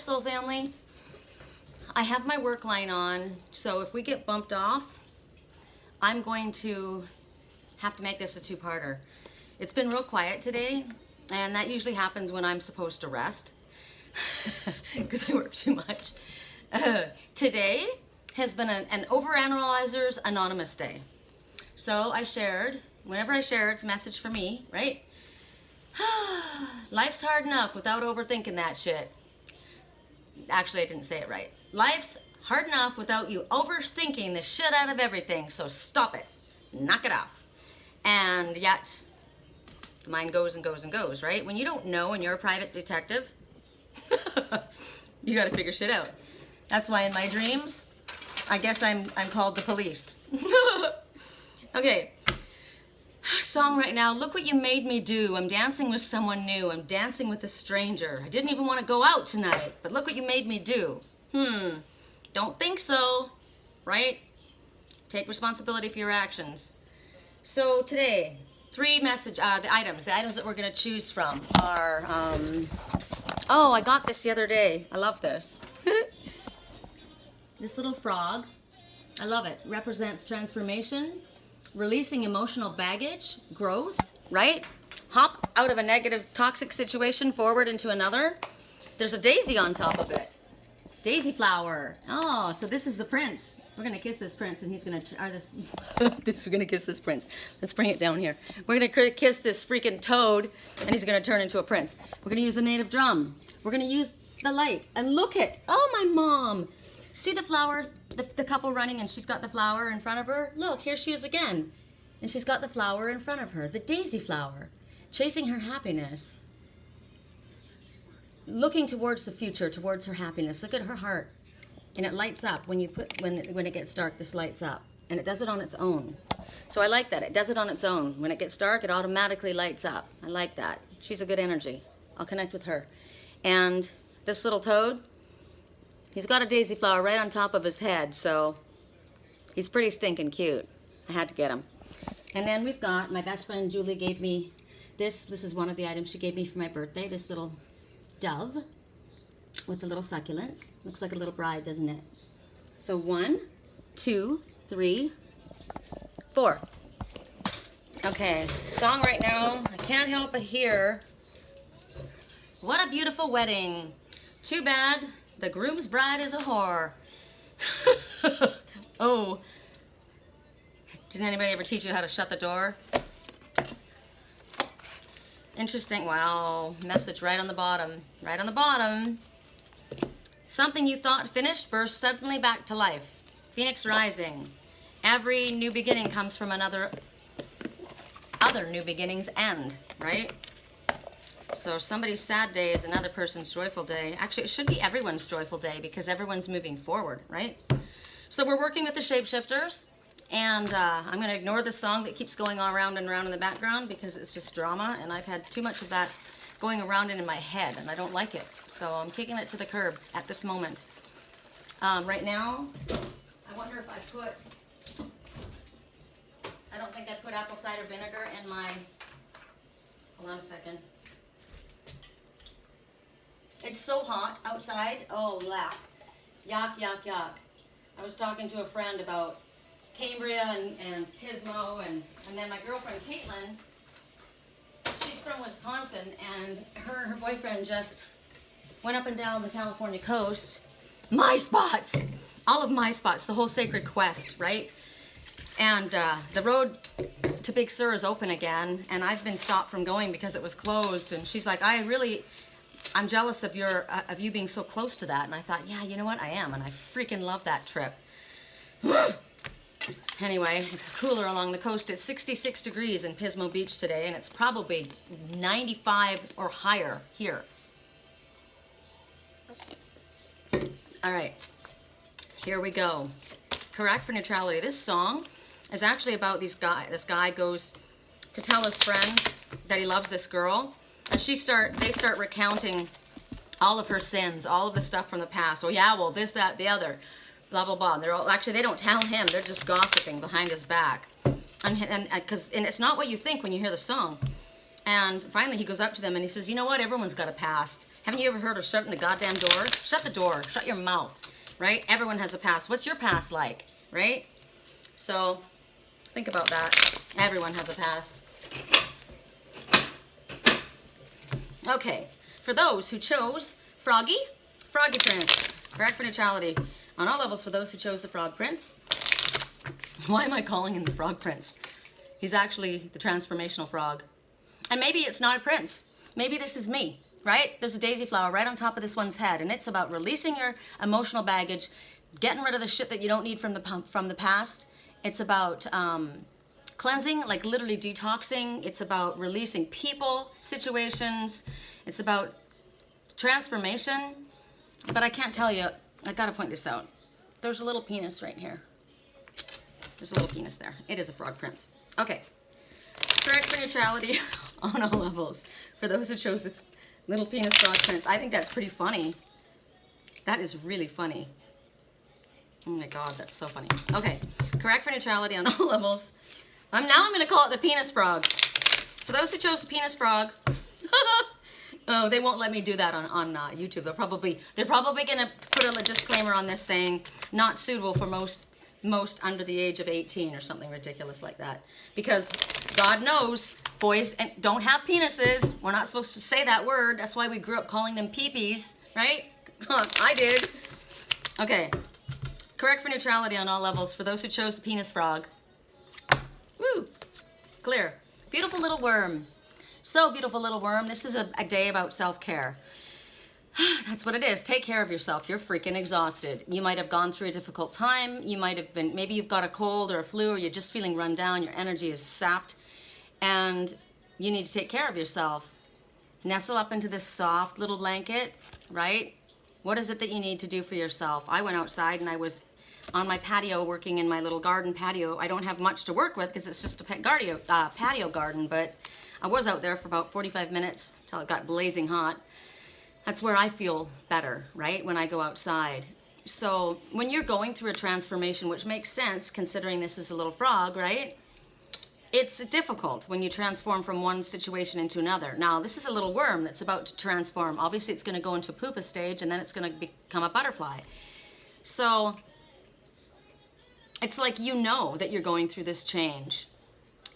Soul Family. I have my work line on, so if we get bumped off, I'm going to have to make this a two-parter. It's been real quiet today, and that usually happens when I'm supposed to rest because I work too much. Today has been an Overanalyzers Anonymous Day. So I shared, whenever I share, it's a message for me, right? Life's hard enough without overthinking that shit. Actually, I didn't say it right. Life's hard enough without you overthinking the shit out of everything, so stop it. Knock it off. And yet, the mind goes and goes and goes, right? When you don't know and you're a private detective, you gotta figure shit out. That's why in my dreams, I guess I'm called the police. Okay. Song right now, look what you made me do. I'm dancing with someone new. I'm dancing with a stranger. I didn't even want to go out tonight, but look what you made me do. Don't think so, right? Take responsibility for your actions. So today, the items that we're going to choose from are, oh, I got this the other day. I love this. This little frog, I love it. Represents transformation, releasing emotional baggage, growth, right? Hop out of a negative, toxic situation forward into another. There's a daisy on top of it. Daisy flower. Oh, so this is the prince. We're gonna kiss this prince, and he's gonna, we're gonna kiss this prince. Let's bring it down here. We're gonna kiss this freaking toad, and he's gonna turn into a prince. We're gonna use the native drum. We're gonna use the light, and look it. Oh, my mom. See the flower, the couple running, and she's got the flower in front of her? Look, here she is again. And she's got the flower in front of her, the daisy flower, chasing her happiness. Looking towards the future, towards her happiness. Look at her heart. And it lights up when it gets dark, this lights up. And it does it on its own. So I like that. It does it on its own. When it gets dark, it automatically lights up. I like that. She's a good energy. I'll connect with her. And this little toad, he's got a daisy flower right on top of his head, so he's pretty stinking cute. I had to get him. And then we've got, my best friend Julie gave me this. This is one of the items she gave me for my birthday, this little dove with the little succulents. Looks like a little bride, doesn't it? So 1, 2, 3, 4. Okay, song right now, I can't help but hear, what a beautiful wedding. Too bad the groom's bride is a whore. Oh. Didn't anybody ever teach you how to shut the door? Interesting. Wow. Message right on the bottom. Right on the bottom. Something you thought finished bursts suddenly back to life. Phoenix rising. Every new beginning comes from other new beginnings end, right? So somebody's sad day is another person's joyful day. Actually, it should be everyone's joyful day because everyone's moving forward, right? So we're working with the Shapeshifters, and I'm going to ignore the song that keeps going on around and around in the background because it's just drama, and I've had too much of that going around and in my head, and I don't like it. So I'm kicking it to the curb at this moment. Right now, I wonder if I don't think I put apple cider vinegar in my, hold on a second. It's so hot outside. Oh, laugh. Yuck, yuck, yuck. I was talking to a friend about Cambria and Pismo, and then my girlfriend Caitlin, she's from Wisconsin, and her and her boyfriend just went up and down the California coast. My spots! All of my spots, the whole Sacred Quest, right? And the road to Big Sur is open again, and I've been stopped from going because it was closed, and she's like, I'm jealous of you being so close to that. And I thought, yeah, you know what? I am. And I freaking love that trip. Anyway, it's cooler along the coast. It's 66 degrees in Pismo Beach today, and it's probably 95 or higher here. All right, here we go. Correct for neutrality. This song is actually about this guy goes to tell his friends that he loves this girl. And they start recounting all of her sins, all of the stuff from the past. Oh yeah, well this, that, the other, blah, blah, blah. And they don't tell him, they're just gossiping behind his back. And it's not what you think when you hear the song. And finally he goes up to them and he says, you know what, everyone's got a past. Haven't you ever heard of shutting the goddamn door? Shut the door. Shut your mouth, right? Everyone has a past. What's your past like, right? So think about that. Everyone has a past. Okay, for those who chose Froggy Prince. Correct for neutrality. On all levels for those who chose the Frog Prince. Why am I calling him the Frog Prince? He's actually the transformational frog. And maybe it's not a prince. Maybe this is me, right? There's a daisy flower right on top of this one's head, and it's about releasing your emotional baggage, getting rid of the shit that you don't need from the past. It's about cleansing, like literally detoxing. It's about releasing people, situations. It's about transformation. But I can't tell you, I gotta point this out. There's a little penis right here. There's a little penis there. It is a frog prince. Okay. Correct for neutrality on all levels. For those who chose the little penis frog prince, I think that's pretty funny. That is really funny. Oh my God, that's so funny. Okay. Correct for neutrality on all levels. I'm gonna call it the penis frog. For those who chose the penis frog, oh, they won't let me do that on YouTube. They're probably gonna put a disclaimer on this saying not suitable for most under the age of 18 or something ridiculous like that. Because God knows boys don't have penises. We're not supposed to say that word. That's why we grew up calling them peepees, right? I did. Okay. Correct for neutrality on all levels for those who chose the penis frog. Woo! Clear. Beautiful little worm. So beautiful little worm. This is a day about self-care. That's what it is. Take care of yourself. You're freaking exhausted. You might have gone through a difficult time. You might have been, maybe you've got a cold or a flu, or you're just feeling run down. Your energy is sapped, and you need to take care of yourself. Nestle up into this soft little blanket, right? What is it that you need to do for yourself? I went outside and I was on my patio working in my little garden patio. I don't have much to work with because it's just a patio garden, but I was out there for about 45 minutes till it got blazing hot. That's where I feel better, right? When I go outside. So when you're going through a transformation, which makes sense considering this is a little frog, right? It's difficult when you transform from one situation into another. Now, this is a little worm that's about to transform. Obviously, it's going to go into a pupa stage, and then it's going to become a butterfly. So it's like you know that you're going through this change.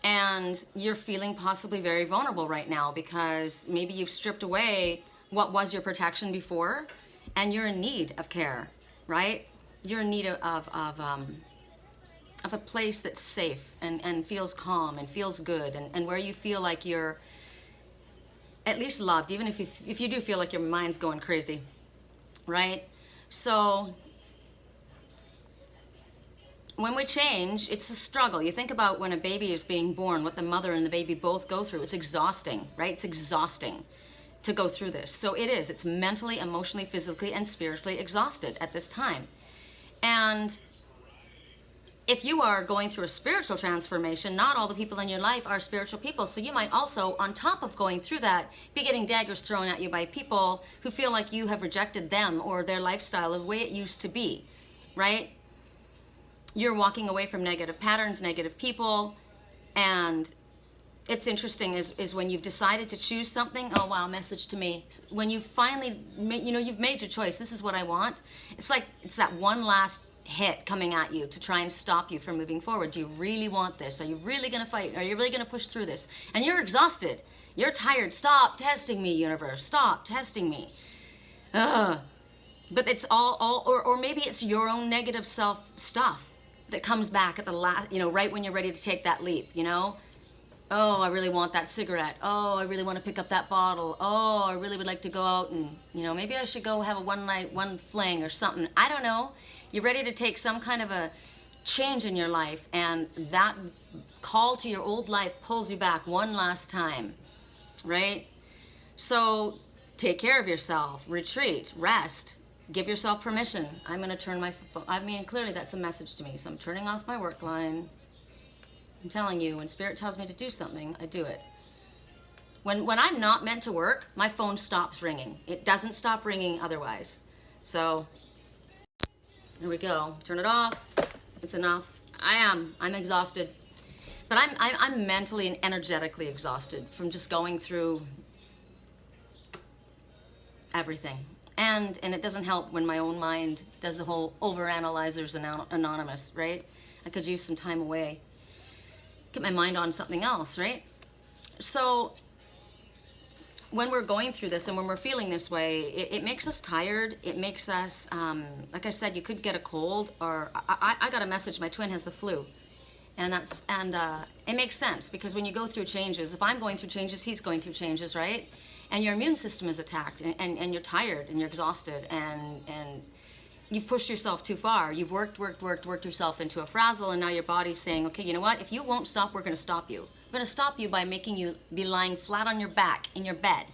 And you're feeling possibly very vulnerable right now because maybe you've stripped away what was your protection before, and you're in need of care, right? You're in need of a place that's safe and feels calm and feels good, and where you feel like you're at least loved, even if you do feel like your mind's going crazy, right? So when we change, it's a struggle. You think about when a baby is being born, what the mother and the baby both go through. It's exhausting, right? It's exhausting to go through this. So it is. It's mentally, emotionally, physically, and spiritually exhausted at this time. And if you are going through a spiritual transformation, not all the people in your life are spiritual people. So you might also, on top of going through that, be getting daggers thrown at you by people who feel like you have rejected them or their lifestyle the way it used to be, right? You're walking away from negative patterns, negative people, and it's interesting is when you've decided to choose something. Oh wow, message to me. When you finally, you've made your choice. This is what I want. It's like it's that one last hit coming at you to try and stop you from moving forward. Do you really want this? Are you really going to fight? Are you really going to push through this? And you're exhausted. You're tired. Stop testing me, universe. Stop testing me. But it's all or maybe it's your own negative self stuff that comes back at the last, right when you're ready to take that leap, Oh, I really want that cigarette. Oh, I really want to pick up that bottle. Oh, I really would like to go out and, maybe I should go have a one fling or something. I don't know. You're ready to take some kind of a change in your life, and that call to your old life pulls you back one last time, right? So take care of yourself, retreat, rest, give yourself permission. I'm going to turn my phone. Clearly that's a message to me. So I'm turning off my work line. I'm telling you, when Spirit tells me to do something, I do it. When I'm not meant to work, my phone stops ringing. It doesn't stop ringing otherwise. So there we go. Turn it off. It's enough. I'm exhausted. But I'm mentally and energetically exhausted from just going through everything. And it doesn't help when my own mind does the whole overanalyzers anonymous, right? I could use some time away, get my mind on something else, right? So when we're going through this and when we're feeling this way, it makes us tired. It makes us, like I said, you could get a cold, or I got a message, my twin has the flu. And it makes sense, because when you go through changes, if I'm going through changes, he's going through changes, right? And your immune system is attacked, and you're tired, and you're exhausted, and you've pushed yourself too far. You've worked yourself into a frazzle, and now your body's saying, okay, you know what? If you won't stop, we're going to stop you. We're going to stop you by making you be lying flat on your back in your bed,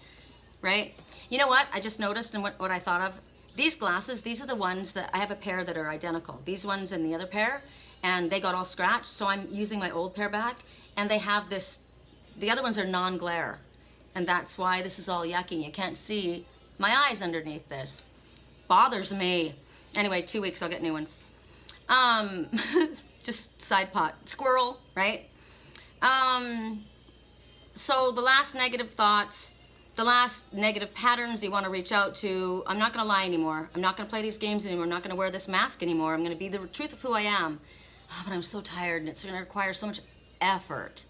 right? You know what? I just noticed, and what I thought of, these glasses, these are the ones that, I have a pair that are identical. These ones and the other pair, and they got all scratched, so I'm using my old pair back, and they have this, the other ones are non-glare, and that's why this is all yucky. You can't see my eyes underneath this. Bothers me. Anyway, 2 weeks, I'll get new ones. Just side pot. Squirrel, right? So the last negative thoughts, the last negative patterns you want to reach out to, I'm not going to lie anymore. I'm not going to play these games anymore. I'm not going to wear this mask anymore. I'm going to be the truth of who I am. Oh, but I'm so tired, and it's going to require so much effort.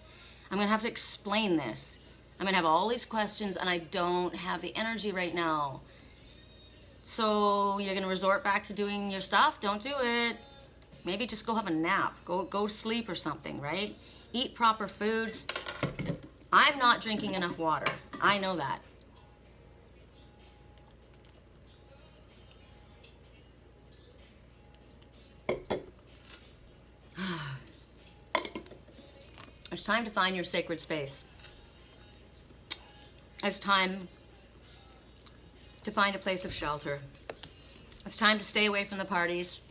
I'm going to have to explain this. I'm going to have all these questions, and I don't have the energy right now. So you're going to resort back to doing your stuff? Don't do it. Maybe just go have a nap. Go sleep or something, right? Eat proper foods. I'm not drinking enough water. I know that. It's time to find your sacred space. It's time to find a place of shelter. It's time to stay away from the parties.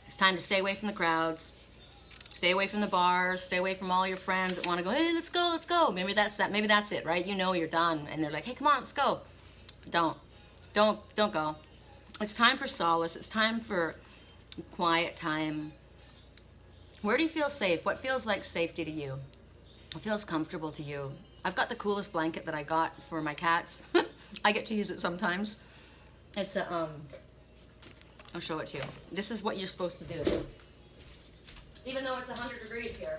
It's time to stay away from the crowds. Stay away from the bars. Stay away from all your friends that want to go, hey, let's go, let's go. Maybe that's that. Maybe that's it, right? You know you're done. And they're like, hey, come on, let's go. Don't go. It's time for solace. It's time for quiet time. Where do you feel safe? What feels like safety to you? What feels comfortable to you? I've got the coolest blanket that I got for my cats. I get to use it sometimes. It's a, I'll show it to you. This is what you're supposed to do. Even though it's 100 degrees here.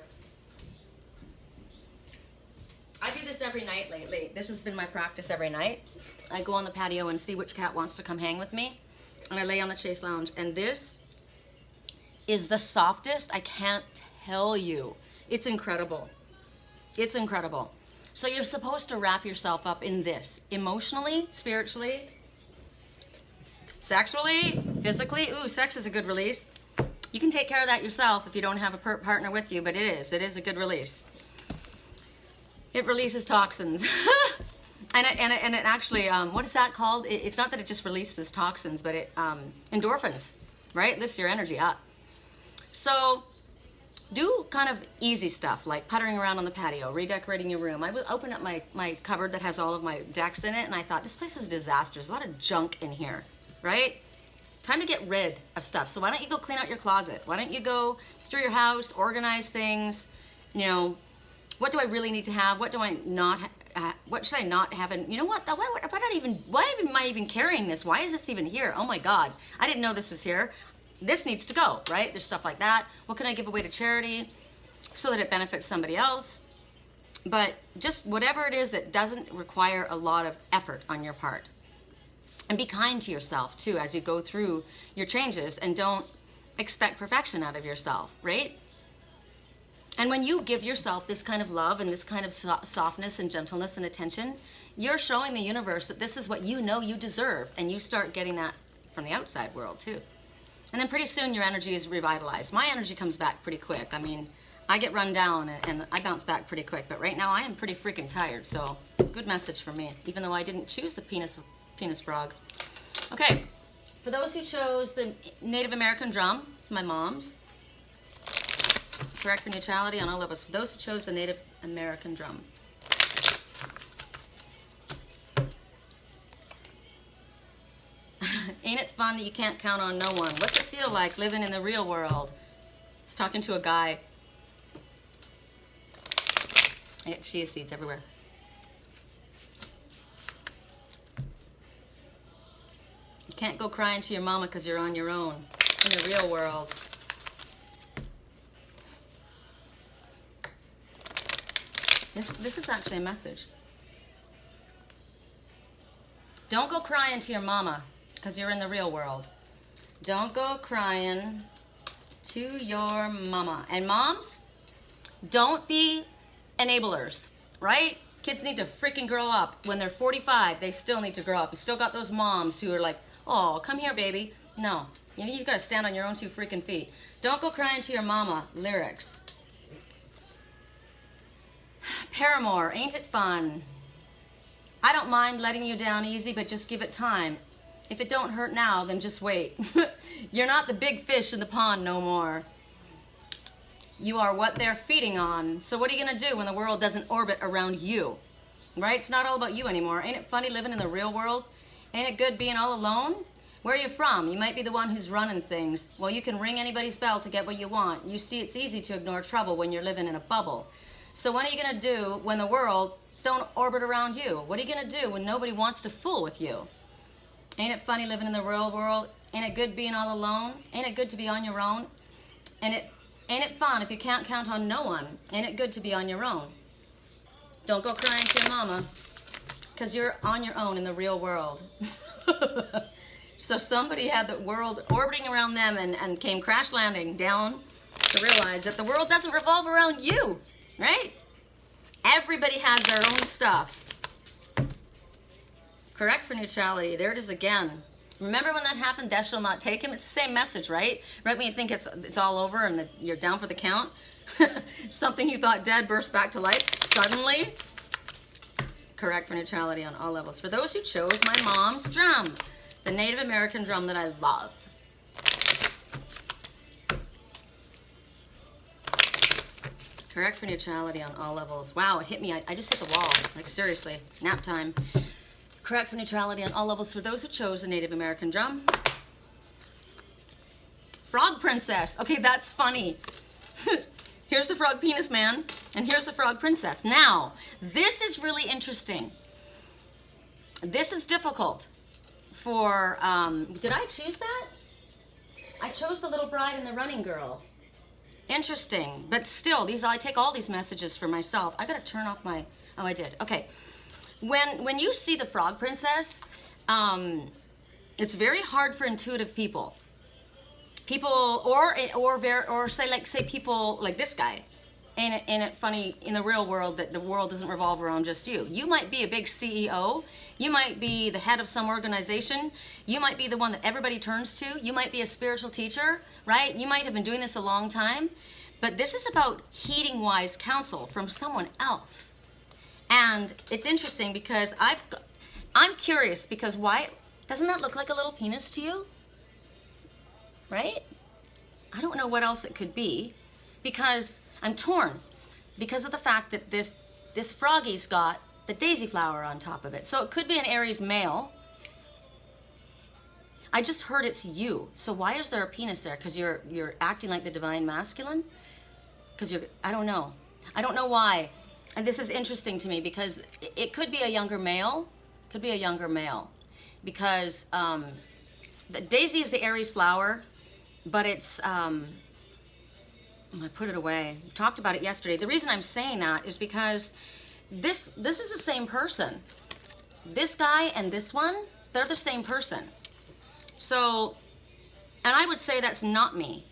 I do this every night lately. This has been my practice every night. I go on the patio and see which cat wants to come hang with me. And I lay on the chaise lounge. And this is the softest, I can't tell you. It's incredible. It's incredible. So you're supposed to wrap yourself up in this. Emotionally, spiritually, sexually, physically. Ooh, sex is a good release. You can take care of that yourself if you don't have a partner with you, but it is a good release. It releases toxins. and it actually, what is that called? It's not that it just releases toxins, but it, endorphins, right? Lifts your energy up. So do kind of easy stuff like puttering around on the patio, redecorating your room. I would open up my cupboard that has all of my decks in it, and I thought, this place is a disaster. There's a lot of junk in here, right? Time to get rid of stuff. So why don't you go clean out your closet? Why don't you go through your house, organize things? You know, what do I really need to have? What do I not what should I not have? And you know what? Why am I even carrying this? Why is this even here? Oh my God, I didn't know this was here. This needs to go, right? There's stuff like that. What can I give away to charity so that it benefits somebody else? But just whatever it is that doesn't require a lot of effort on your part. And be kind to yourself too as you go through your changes, and don't expect perfection out of yourself, right? And when you give yourself this kind of love and this kind of softness and gentleness and attention, you're showing the universe that this is what you know you deserve, and you start getting that from the outside world too. And then pretty soon your energy is revitalized. My energy comes back pretty quick. I mean, I get run down and I bounce back pretty quick, but right now I am pretty freaking tired, so good message for me, even though I didn't choose the penis frog. Okay, for those who chose the Native American drum, it's my mom's. Correct for neutrality on all of us. For those who chose the Native American drum. Ain't it fun that you can't count on no one? What's it feel like living in the real world? It's talking to a guy. I got chia seeds everywhere. can't go crying to your mama because you're on your own in the real world. This is actually a message. Don't go crying to your mama because you're in the real world. Don't go crying to your mama. And moms, don't be enablers, right? Kids need to freaking grow up. When they're 45, they still need to grow up. You still got those moms who are like, oh, come here, baby. No, you've got to stand on your own two freaking feet. Don't go crying to your mama. Lyrics. Paramore, ain't it fun? I don't mind letting you down easy, but just give it time. If it don't hurt now, then just wait. You're not the big fish in the pond no more. You are what they're feeding on. So what are you going to do when the world doesn't orbit around you? Right? It's not all about you anymore. Ain't it funny living in the real world? Ain't it good being all alone? Where are you from? You might be the one who's running things. Well, you can ring anybody's bell to get what you want. You see, it's easy to ignore trouble when you're living in a bubble. So what are you going to do when the world don't orbit around you? What are you going to do when nobody wants to fool with you? Ain't it funny living in the real world? Ain't it good being all alone? Ain't it good to be on your own? Ain't it fun if you can't count on no one? Ain't it good to be on your own? Don't go crying to your mama because you're on your own in the real world. So somebody had the world orbiting around them and came crash landing down to realize that the world doesn't revolve around you. Right? Everybody has their own stuff. Correct for neutrality. There it is again. Remember when that happened, death shall not take him? It's the same message, right? Right when you think it's all over and you're down for the count. Something you thought dead bursts back to life suddenly. Correct for neutrality on all levels. For those who chose my mom's drum, the Native American drum that I love. Correct for neutrality on all levels. Wow, it hit me. I just hit the wall. Like, seriously. Nap time. Correct for neutrality on all levels for those who chose the Native American drum. Frog princess. Okay, that's funny. Here's the frog penis man, and here's the frog princess. Now, this is really interesting. This is difficult for, did I choose that? I chose the little bride and the running girl. Interesting, but still, I take all these messages for myself. I gotta turn off my, oh, I did. Okay, when you see the frog princess, it's very hard for intuitive people. Or say people like this guy. Ain't it funny in the real world that the world doesn't revolve around just you? You might be a big CEO. You might be the head of some organization. You might be the one that everybody turns to. You might be a spiritual teacher, right? You might have been doing this a long time. But this is about heeding wise counsel from someone else. And it's interesting because I'm curious because why doesn't that look like a little penis to you? Right? I don't know what else it could be because I'm torn because of the fact that this froggy's got the daisy flower on top of it. So it could be an Aries male. I just heard it's you. So why is there a penis there? Because you're acting like the divine masculine? Because I don't know. I don't know why. And this is interesting to me because it could be a younger male. Could be a younger male. Because the daisy is the Aries flower, but it's... I put it away. We talked about it yesterday. The reason I'm saying that is because this is the same person. This guy and this one, they're the same person. So, and I would say that's not me.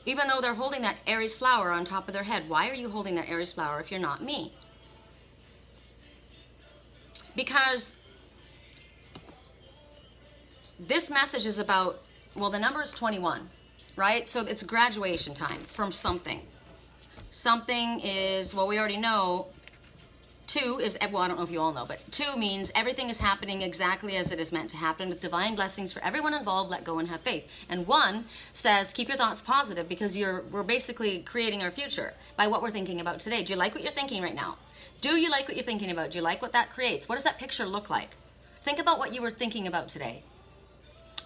Even though they're holding that Aries flower on top of their head. Why are you holding that Aries flower if you're not me? Because this message is about, well, the number is 21. Right? So it's graduation time from something. Something is, well, we already know, 2 is, well, I don't know if you all know, but 2 means everything is happening exactly as it is meant to happen with divine blessings for everyone involved, let go and have faith. And 1 says, keep your thoughts positive because we're basically creating our future by what we're thinking about today. Do you like what you're thinking right now? Do you like what you're thinking about? Do you like what that creates? What does that picture look like? Think about what you were thinking about today.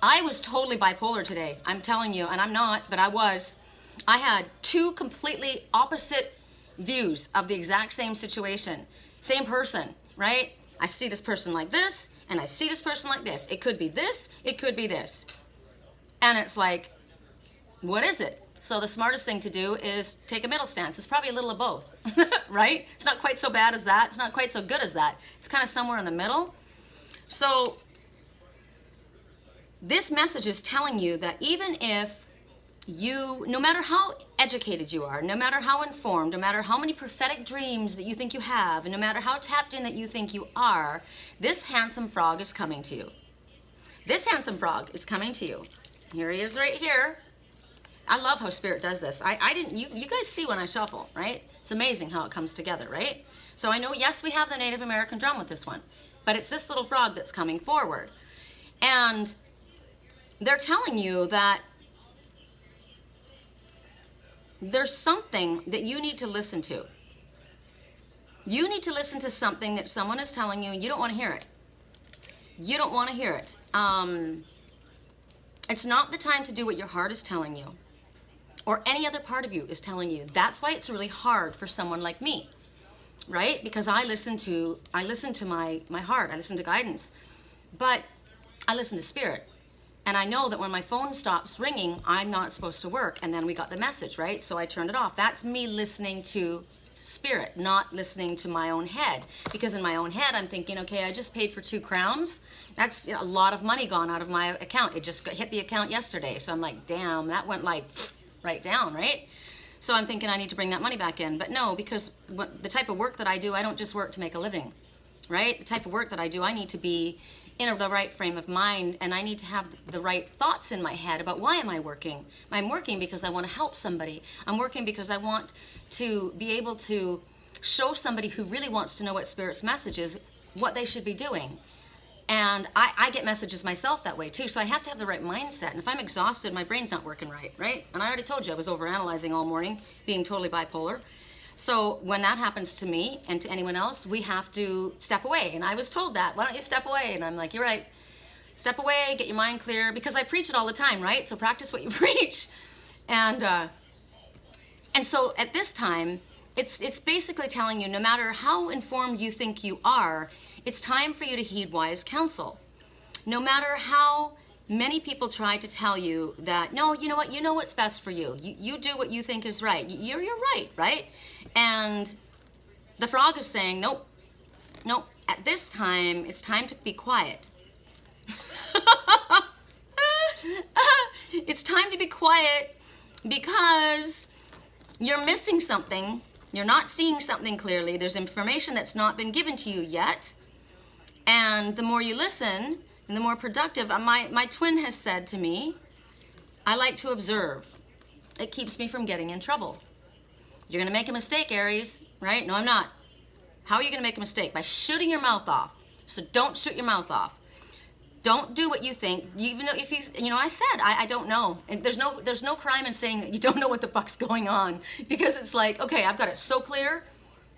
I was totally bipolar today, I'm telling you, and I'm not, but I was. I had 2 completely opposite views of the exact same situation. Same person, right? I see this person like this, and I see this person like this. It could be this, it could be this. And it's like, what is it? So the smartest thing to do is take a middle stance. It's probably a little of both, right? It's not quite so bad as that. It's not quite so good as that. It's kind of somewhere in the middle. So this message is telling you that even if you, no matter how educated you are, no matter how informed, no matter how many prophetic dreams that you think you have, and no matter how tapped in that you think you are, this handsome frog is coming to you. This handsome frog is coming to you. Here he is right here. I love how Spirit does this. You guys see when I shuffle, right? It's amazing how it comes together, right? So I know, yes, we have the Native American drum with this one, but it's this little frog that's coming forward. And they're telling you that there's something that you need to listen to. You need to listen to something that someone is telling you and you don't want to hear it. You don't want to hear it. It's not the time to do what your heart is telling you or any other part of you is telling you. That's why it's really hard for someone like me, right? Because I listen to my heart. I listen to guidance. But I listen to Spirit. And I know that when my phone stops ringing, I'm not supposed to work. And then we got the message, right? So I turned it off. That's me listening to Spirit, not listening to my own head. Because in my own head, I'm thinking, okay, I just paid for 2 crowns. That's a lot of money gone out of my account. It just hit the account yesterday. So I'm like, damn, that went like right down, right? So I'm thinking I need to bring that money back in. But no, because the type of work that I do, I don't just work to make a living, right? The type of work that I do, I need to be in the right frame of mind, and I need to have the right thoughts in my head about why am I working. I'm working because I want to help somebody. I'm working because I want to be able to show somebody who really wants to know what Spirit's message is, what they should be doing. And I get messages myself that way too, so I have to have the right mindset. And if I'm exhausted, my brain's not working right? And I already told you I was overanalyzing all morning, being totally bipolar. So when that happens to me and to anyone else, we have to step away. And I was told that, why don't you step away? And I'm like, you're right. Step away, get your mind clear, because I preach it all the time, right? So practice what you preach. And so at this time, it's basically telling you, no matter how informed you think you are, it's time for you to heed wise counsel. No matter how many people try to tell you that, no, you know what, you know what's best for you. You do what you think is right. You're right, right? And the frog is saying, nope, at this time, it's time to be quiet. It's time to be quiet because you're missing something. You're not seeing something clearly. There's information that's not been given to you yet. And the more you listen, and the more productive, my twin has said to me, I like to observe. It keeps me from getting in trouble. You're going to make a mistake, Aries, right? No, I'm not. How are you going to make a mistake? By shooting your mouth off. So don't shoot your mouth off. Don't do what you think. Even though if I said, I don't know. And there's no crime in saying that you don't know what the fuck's going on. Because it's like, okay, I've got it so clear.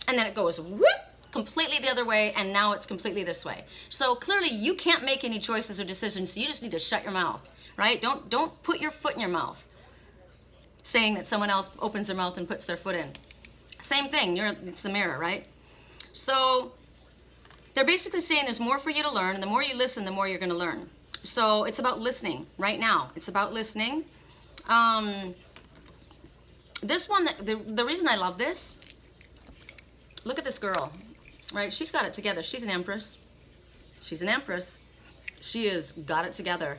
And then it goes whoop, completely the other way, and now it's completely this way. So clearly you can't make any choices or decisions, so you just need to shut your mouth, right? Don't put your foot in your mouth, saying that someone else opens their mouth and puts their foot in. Same thing, it's the mirror, right? So they're basically saying there's more for you to learn, and the more you listen, the more you're going to learn. So it's about listening right now. It's about listening. This one, the reason I love this, look at this girl. Right, she's got it together. She's an empress. She's an empress. She has got it together.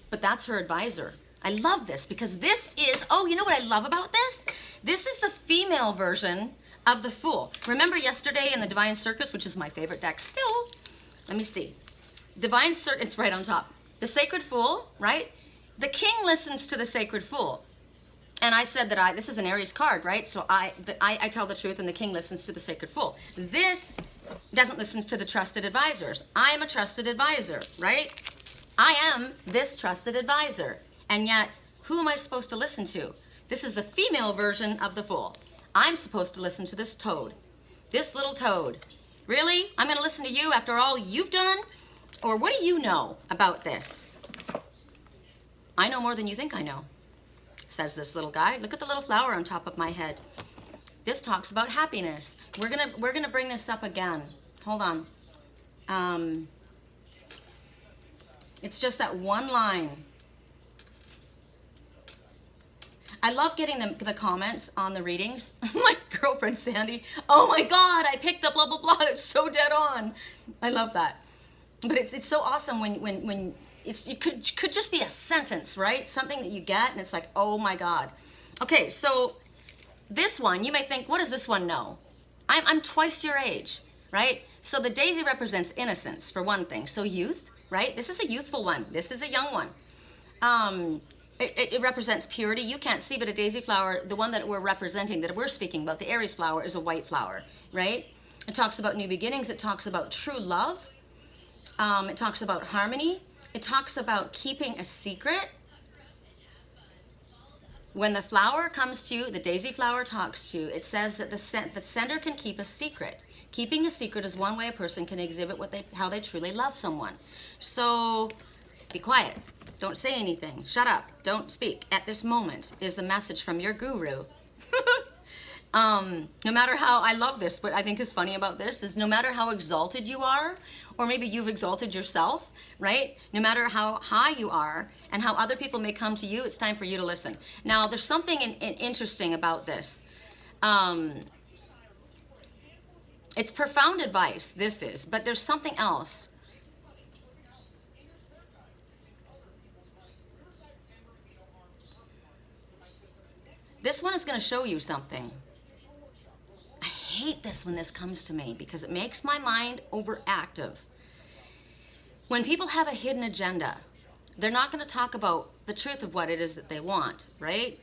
But that's her advisor. I love this because this is, oh, you know what I love about this? This is the female version of the Fool. Remember yesterday in the Divine Circus, which is my favorite deck still? Let me see. Divine Circus, it's right on top. The Sacred Fool, right? The king listens to the Sacred Fool. And I said that this is an Aries card, right? So I tell the truth and the king listens to the Sacred Fool. This doesn't listen to the trusted advisors. I am a trusted advisor, right? I am this trusted advisor. And yet, who am I supposed to listen to? This is the female version of the Fool. I'm supposed to listen to this toad. This little toad. Really? I'm going to listen to you after all you've done? Or what do you know about this? I know more than you think I know, says this little guy. Look at the little flower on top of my head. This talks about happiness. We're gonna bring this up again. Hold on. It's just that one line. I love getting the comments on the readings. My girlfriend Sandy, oh my God, I picked up blah, blah, blah. It's so dead on. I love that. But it's so awesome when it could just be a sentence, right? Something that you get and it's like, oh my God. Okay, so this one, you may think, what does this one know? I'm twice your age, right? So the daisy represents innocence for one thing. So youth, right? This is a youthful one. This is a young one. It represents purity. You can't see, but a daisy flower, the one that we're representing, that we're speaking about, the Aries flower, is a white flower, right? It talks about new beginnings. It talks about true love. It talks about harmony. It talks about keeping a secret. When the flower comes to you, the daisy flower talks to you, it says that the sender can keep a secret. Keeping a secret is one way a person can exhibit how they truly love someone. So be quiet. Don't say anything. Shut up. Don't speak. At this moment is the message from your guru. No matter how, I love this, what I think is funny about this is no matter how exalted you are, or maybe you've exalted yourself, right? No matter how high you are and how other people may come to you, it's time for you to listen. Now, there's something interesting about this. It's profound advice, this is, but there's something else. This one is going to show you something. I hate this when this comes to me because it makes my mind overactive. When people have a hidden agenda, they're not going to talk about the truth of what it is that they want, right?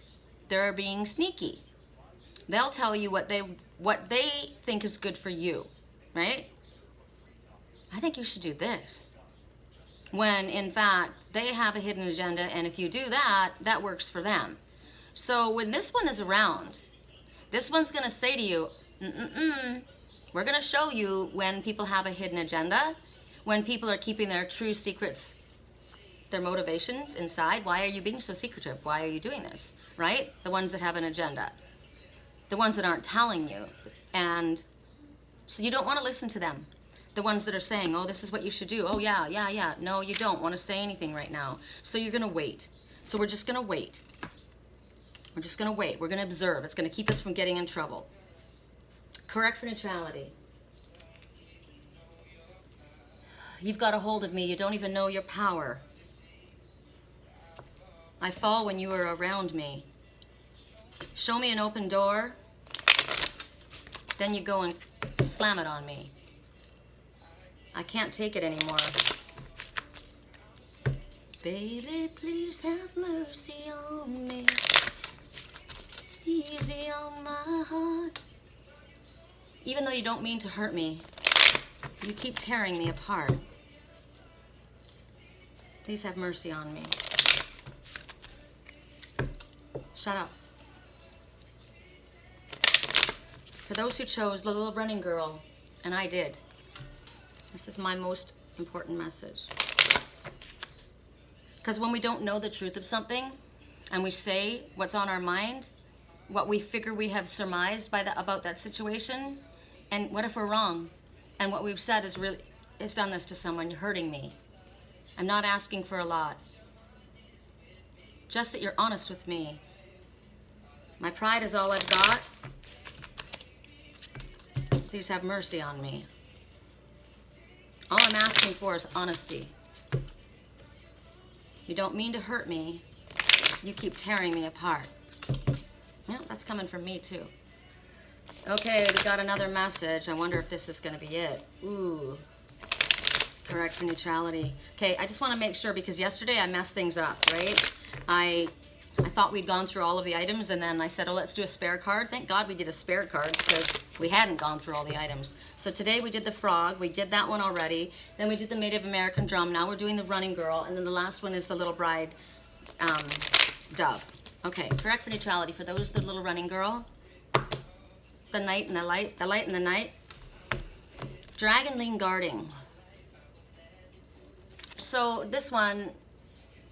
They're being sneaky. They'll tell you what they think is good for you, right? I think you should do this. When in fact, they have a hidden agenda, and if you do that, that works for them. So when this one is around, this one's going to say to you, we're going to show you when people have a hidden agenda, when people are keeping their true secrets, their motivations inside. Why are you being so secretive? Why are you doing this, right? The ones that have an agenda, the ones that aren't telling you. And so you don't want to listen to them. The ones that are saying, oh, this is what you should do. Oh, yeah. No, you don't want to say anything right now. So you're going to wait. So we're just going to wait. We're just going to wait. We're going to observe. It's going to keep us from getting in trouble. Correct for neutrality. You've got a hold of me. You don't even know your power. I fall when you are around me. Show me an open door. Then you go and slam it on me. I can't take it anymore. Baby, please have mercy on me. Easy on my heart. Even though you don't mean to hurt me, you keep tearing me apart. Please have mercy on me. Shut up. For those who chose the little running girl, and I did, this is my most important message. Because when we don't know the truth of something, and we say what's on our mind, what we figure we have surmised about that situation, and what if we're wrong? And what we've said is done this to someone, you're hurting me. I'm not asking for a lot. Just that you're honest with me. My pride is all I've got. Please have mercy on me. All I'm asking for is honesty. You don't mean to hurt me. You keep tearing me apart. Well, that's coming from me too. Okay, we got another message. I wonder if this is going to be it. Ooh. Correct for neutrality. Okay, I just want to make sure because yesterday I messed things up, right? I thought we'd gone through all of the items and then I said, oh, let's do a spare card. Thank God we did a spare card because we hadn't gone through all the items. So today we did the frog. We did that one already. Then we did the Native American drum. Now we're doing the running girl. And then the last one is the little bride dove. Okay, correct for neutrality. For those, the little running girl. The night and the light. The light and the night. Dragonling guarding. So this one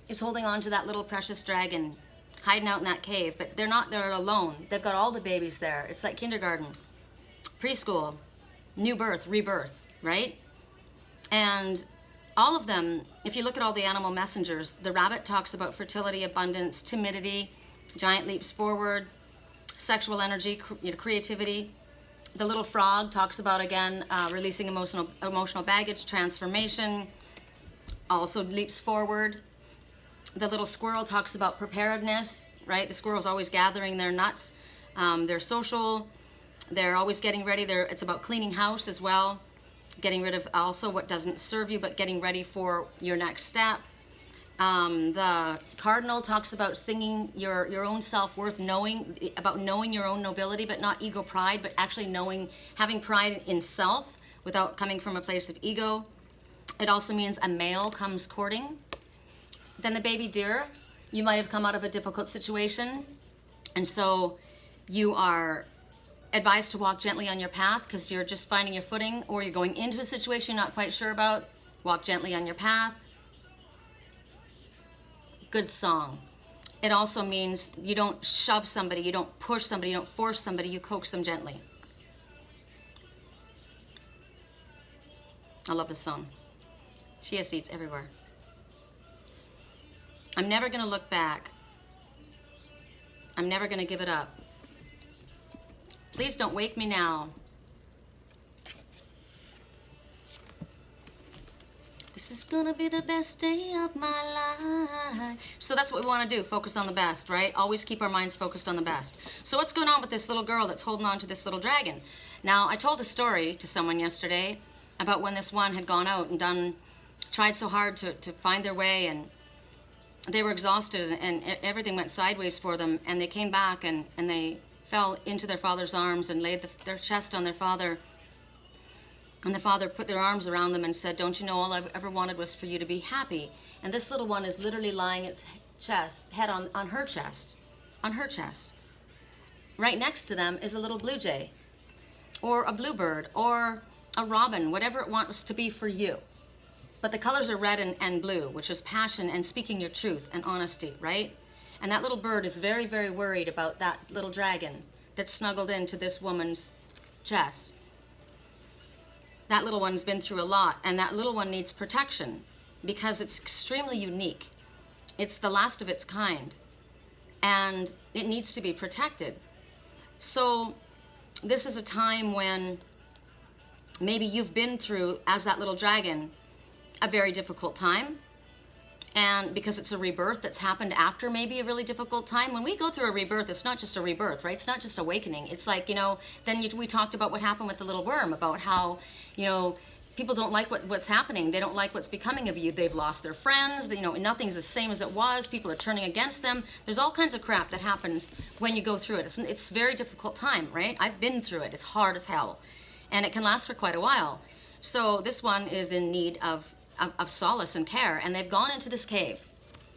is holding on to that little precious dragon hiding out in that cave, but they're alone. They've got all the babies there. It's like kindergarten, preschool, new birth, rebirth, right? And all of them, if you look at all the animal messengers, the rabbit talks about fertility, abundance, timidity, giant leaps forward, sexual energy, creativity. The little frog talks about, again, releasing emotional baggage, transformation, also leaps forward. The little squirrel talks about preparedness, right? The squirrel's always gathering their nuts. They're social. They're always getting ready. It's about cleaning house as well. Getting rid of also what doesn't serve you, but getting ready for your next step. The cardinal talks about singing your own self-worth, knowing your own nobility, but not ego pride, but actually having pride in self without coming from a place of ego. It also means a male comes courting. Then the baby deer, you might have come out of a difficult situation, and so you are advised to walk gently on your path because you're just finding your footing, or you're going into a situation you're not quite sure about. Walk gently on your path. Good song. It also means you don't shove somebody, you don't push somebody, you don't force somebody, you coax them gently. I love this song. Chia seeds everywhere. I'm never going to look back. I'm never going to give it up. Please don't wake me now. This is gonna be the best day of my life. So that's what we want to do, focus on the best, right? Always keep our minds focused on the best. So what's going on with this little girl that's holding on to this little dragon? Now, I told a story to someone yesterday about when this one had gone out and tried so hard to find their way, and they were exhausted and everything went sideways for them, and they came back and they fell into their father's arms and laid their chest on their father. And the father put their arms around them and said, "Don't you know all I've ever wanted was for you to be happy?" And this little one is literally lying its head on her chest, Right next to them is a little blue jay, or a bluebird, or a robin, whatever it wants to be for you. But the colors are red and blue, which is passion and speaking your truth and honesty, right? And that little bird is very, very worried about that little dragon that's snuggled into this woman's chest. That little one's been through a lot, and that little one needs protection because it's extremely unique. It's the last of its kind, and it needs to be protected. So this is a time when maybe you've been through, as that little dragon, a very difficult time. And because it's a rebirth that's happened after maybe a really difficult time. When we go through a rebirth, it's not just a rebirth, right? It's not just awakening. It's like, we talked about what happened with the little worm, about how, people don't like what's happening. They don't like what's becoming of you. They've lost their friends. Nothing's the same as it was. People are turning against them. There's all kinds of crap that happens when you go through it. It's a very difficult time, right? I've been through it. It's hard as hell. And it can last for quite a while. So this one is in need of solace and care, and they've gone into this cave.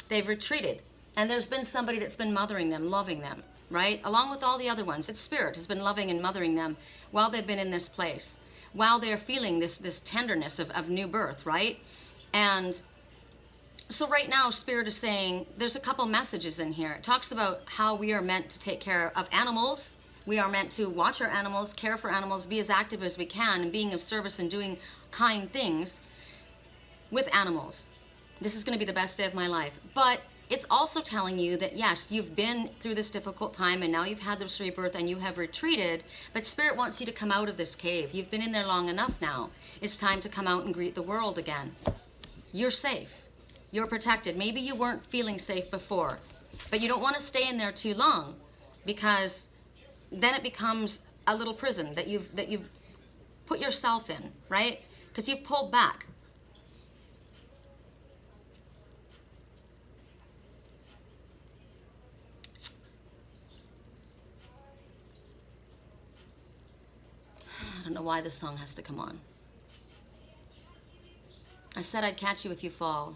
They've retreated, and there's been somebody that's been mothering them, loving them, right? Along with all the other ones. Its spirit has been loving and mothering them while they've been in this place, while they're feeling this tenderness of new birth, right? And so right now, Spirit is saying, there's a couple messages in here. It talks about how we are meant to take care of animals. We are meant to watch our animals, care for animals, be as active as we can, and being of service and doing kind things with animals. This is going to be the best day of my life. But it's also telling you that, yes, you've been through this difficult time, and now you've had this rebirth, and you have retreated, but Spirit wants you to come out of this cave. You've been in there long enough now. It's time to come out and greet the world again. You're safe. You're protected. Maybe you weren't feeling safe before, but you don't want to stay in there too long, because then it becomes a little prison that you've put yourself in, right? Because you've pulled back. I don't know why this song has to come on. I said I'd catch you if you fall.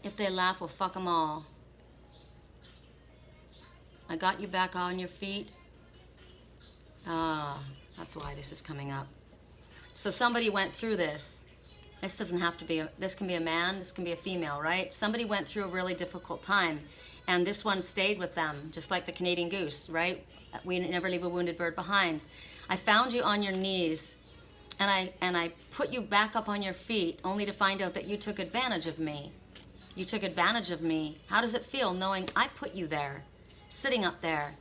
If they laugh, well, fuck them all. I got you back on your feet. That's why this is coming up. So somebody went through this. This doesn't have to be, this can be a man, this can be a female, right? Somebody went through a really difficult time, and this one stayed with them, just like the Canadian goose, right? We never leave a wounded bird behind. I found you on your knees and I put you back up on your feet only to find out that you took advantage of me. You took advantage of me. How does it feel knowing I put you there, sitting up there?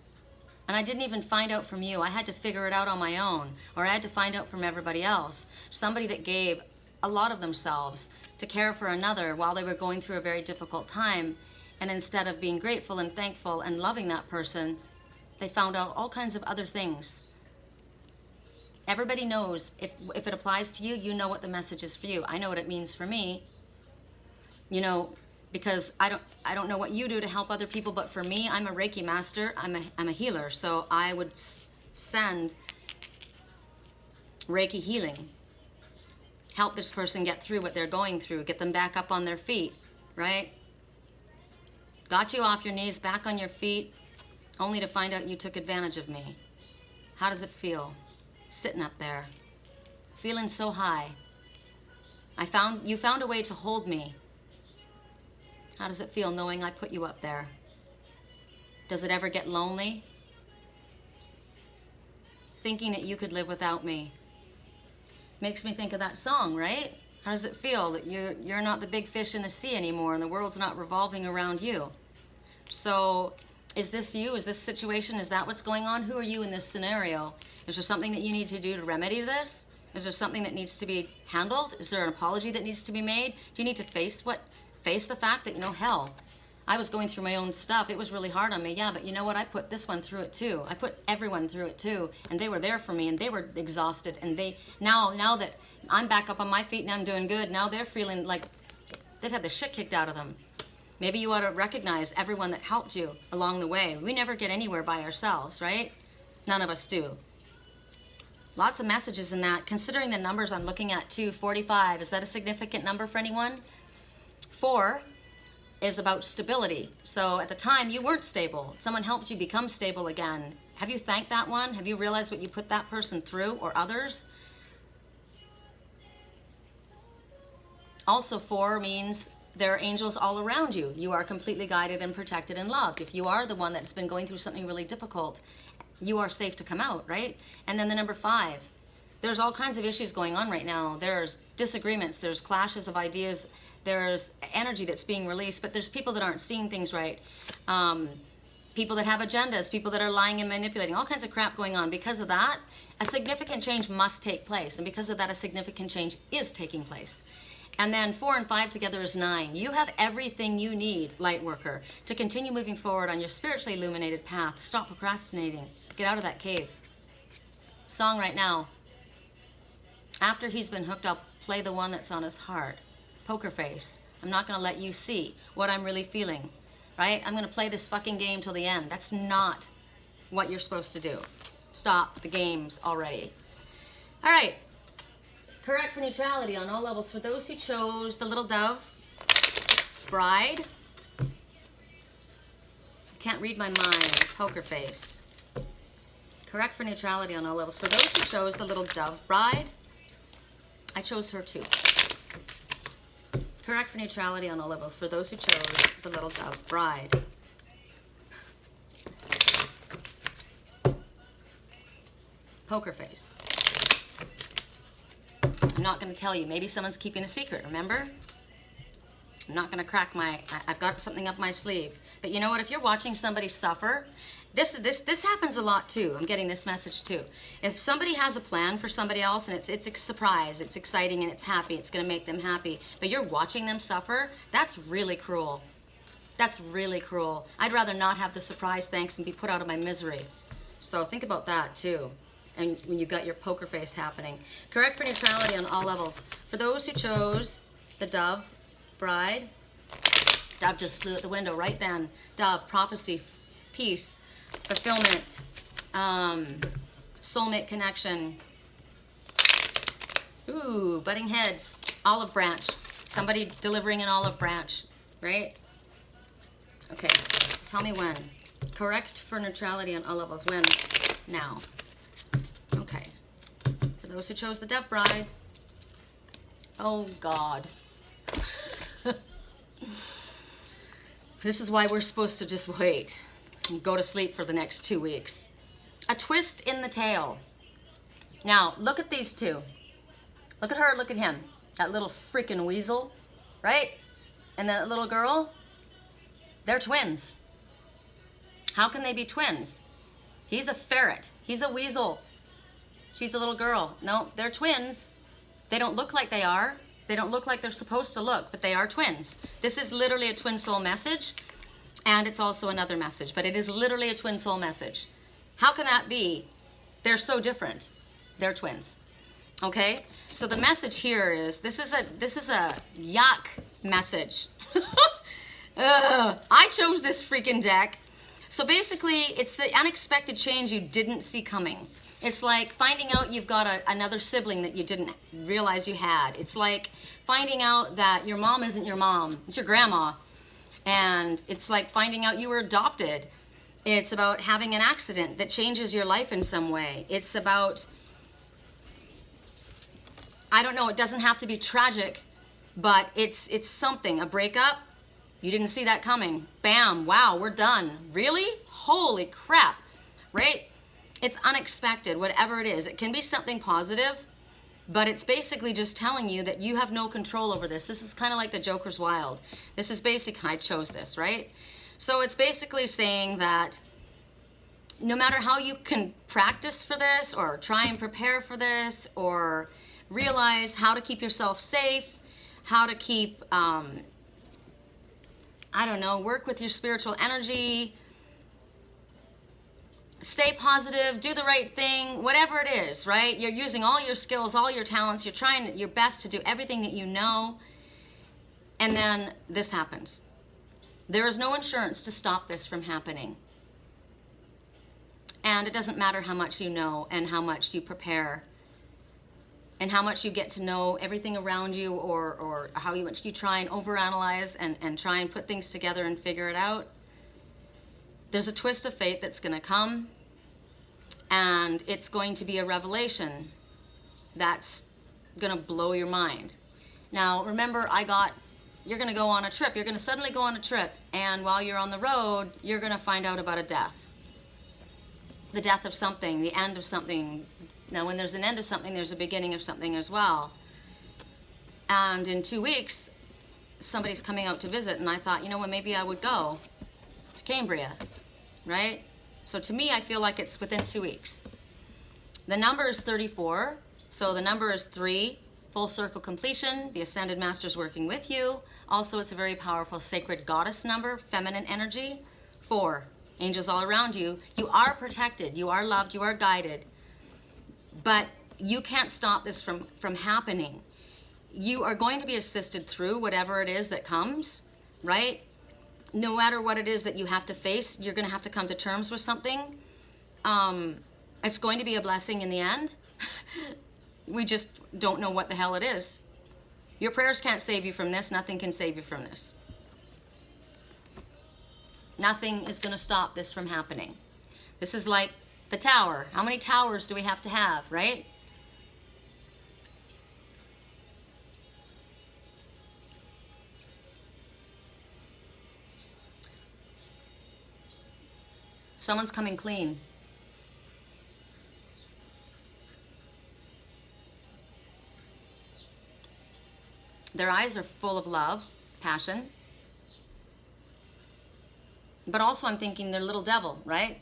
And I didn't even find out from you. I had to figure it out on my own, or I had to find out from everybody else. Somebody that gave a lot of themselves to care for another while they were going through a very difficult time. And instead of being grateful and thankful and loving that person, they found out all kinds of other things. Everybody knows, if it applies to you, you know what the message is for you. I know what it means for me. You know, because I don't know what you do to help other people, but for me, I'm a Reiki master. I'm a healer, so I would send Reiki healing. Help this person get through what they're going through, get them back up on their feet, right? Got you off your knees, back on your feet, only to find out you took advantage of me. How does it feel? Sitting up there, feeling so high. You found a way to hold me. How does it feel knowing I put you up there? Does it ever get lonely? Thinking that you could live without me. Makes me think of that song, right? How does it feel that you're not the big fish in the sea anymore and the world's not revolving around you? So is this you? Is this situation? Is that what's going on? Who are you in this scenario? Is there something that you need to do to remedy this? Is there something that needs to be handled? Is there an apology that needs to be made? Do you need to face the fact that, hell, I was going through my own stuff. It was really hard on me. Yeah, but you know what? I put this one through it too. I put everyone through it too. And they were there for me and they were exhausted. And now that I'm back up on my feet and I'm doing good, now they're feeling like they've had the shit kicked out of them. Maybe you ought to recognize everyone that helped you along the way. We never get anywhere by ourselves, right? None of us do. Lots of messages in that. Considering the numbers I'm looking at too, 45, is that a significant number for anyone? 4 is about stability. So at the time you weren't stable. Someone helped you become stable again. Have you thanked that one? Have you realized what you put that person through, or others? Also 4 means there are angels all around you. You are completely guided and protected and loved. If you are the one that's been going through something really difficult, you are safe to come out, right? And then the number 5, there's all kinds of issues going on right now. There's disagreements, there's clashes of ideas, there's energy that's being released, but there's people that aren't seeing things right. People that have agendas, people that are lying and manipulating, all kinds of crap going on. Because of that, a significant change must take place. And because of that, a significant change is taking place. And then 4 and 5 together is 9. You have everything you need, light worker, to continue moving forward on your spiritually illuminated path. Stop procrastinating. Get out of that cave. Song right now. After he's been hooked up, play the one that's on his heart. Poker face. I'm not going to let you see what I'm really feeling. Right? I'm going to play this fucking game till the end. That's not what you're supposed to do. Stop the games already. All right. Correct for neutrality on all levels. For those who chose the little dove, bride. You can't read my mind. Poker face. Correct for neutrality on all levels. For those who chose the little dove, bride. I chose her too. Correct for neutrality on all levels. For those who chose the little dove, bride. Poker face. I'm not going to tell you. Maybe someone's keeping a secret, remember? I'm not going to crack I've got something up my sleeve. But you know what? If you're watching somebody suffer, this happens a lot too. I'm getting this message too. If somebody has a plan for somebody else and it's a surprise, it's exciting and it's happy, it's going to make them happy, but you're watching them suffer, that's really cruel. That's really cruel. I'd rather not have the surprise thanks and be put out of my misery. So think about that too. And when you've got your poker face happening. Correct for neutrality on all levels. For those who chose the dove, bride, dove just flew out the window right then. Dove, prophecy, peace, fulfillment, soulmate connection. Ooh, butting heads, olive branch. Somebody delivering an olive branch, right? Okay, tell me when. Correct for neutrality on all levels. When? Now. Okay. For those who chose the dove bride. Oh, God. This is why we're supposed to just wait and go to sleep for the next 2 weeks. A twist in the tail. Now, look at these two. Look at her, look at him. That little freaking weasel, right? And that little girl, they're twins. How can they be twins? He's a ferret. He's a weasel. She's a little girl. No, they're twins. They don't look like they are. They don't look like they're supposed to look, but they are twins. This is literally a twin soul message, and it's also another message, but it is literally a twin soul message. How can that be? They're so different. They're twins. Okay? So the message here is, this is a yuck message. I chose this freaking deck. So basically, it's the unexpected change you didn't see coming. It's like finding out you've got another sibling that you didn't realize you had. It's like finding out that your mom isn't your mom, it's your grandma. And it's like finding out you were adopted. It's about having an accident that changes your life in some way. It's about, I don't know, it doesn't have to be tragic, but it's something, a breakup. You didn't see that coming. Bam, wow, we're done. Really? Holy crap, right? It's unexpected, whatever it is. It can be something positive, but it's basically just telling you that you have no control over this. This is kind of like the Joker's Wild. This is basically, I chose this, right? So it's basically saying that no matter how you can practice for this or try and prepare for this or realize how to keep yourself safe, how to keep, I don't know, work with your spiritual energy, stay positive, do the right thing, whatever it is, right? You're using all your skills, all your talents, you're trying your best to do everything that you know, and then this happens. There is no insurance to stop this from happening. And it doesn't matter how much you know and how much you prepare and how much you get to know everything around you or how much you try and overanalyze and try and put things together and figure it out. There's a twist of fate that's going to come, and it's going to be a revelation that's going to blow your mind. Now, remember, you're going to go on a trip. You're going to suddenly go on a trip, and while you're on the road, you're going to find out about a death. The death of something, the end of something. Now, when there's an end of something, there's a beginning of something as well. And in 2 weeks, somebody's coming out to visit, and I thought, you know what, maybe I would go to Cambria, right? So to me, I feel like it's within 2 weeks. The number is 34, so the number is 3, full circle completion, the Ascended Master's working with you. Also, it's a very powerful sacred goddess number, feminine energy. 4, angels all around you. You are protected, you are loved, you are guided, but you can't stop this from happening. You are going to be assisted through whatever it is that comes, right? No matter what it is that you have to face, you're going to have to come to terms with something. It's going to be a blessing in the end. We just don't know what the hell it is. Your prayers can't save you from this. Nothing can save you from this. Nothing is going to stop this from happening. This is like the tower. How many towers do we have to have, right? Someone's coming clean. Their eyes are full of love, passion. But also I'm thinking they're a little devil, right?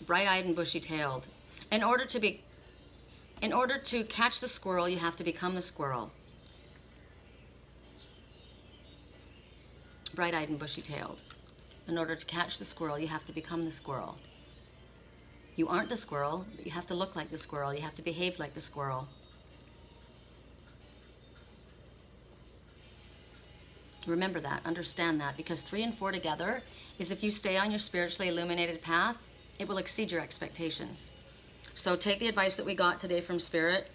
Bright-eyed and bushy-tailed. In order to catch the squirrel, you have to become the squirrel. Bright-eyed and bushy-tailed. In order to catch the squirrel, you have to become the squirrel. You aren't the squirrel, but you have to look like the squirrel. You have to behave like the squirrel. Remember that, understand that, because 3 and 4 together is if you stay on your spiritually illuminated path, it will exceed your expectations. So take the advice that we got today from Spirit.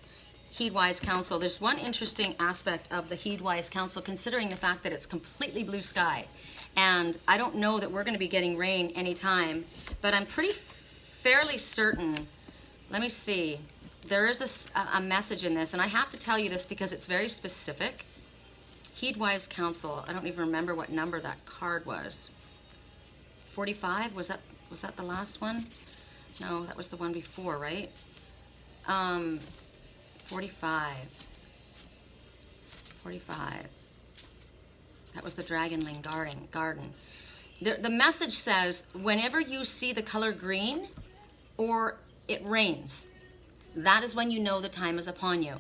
Heed wise counsel. There's one interesting aspect of the heed wise counsel, considering the fact that it's completely blue sky. And I don't know that we're going to be getting rain anytime, but I'm fairly certain, let me see, there is a message in this, and I have to tell you this because it's very specific. Heed wise counsel. I don't even remember what number that card was. 45? Was that the last one? No, that was the one before, right? 45. 45. That was the Dragonling garden. The message says, whenever you see the color green or it rains, that is when you know the time is upon you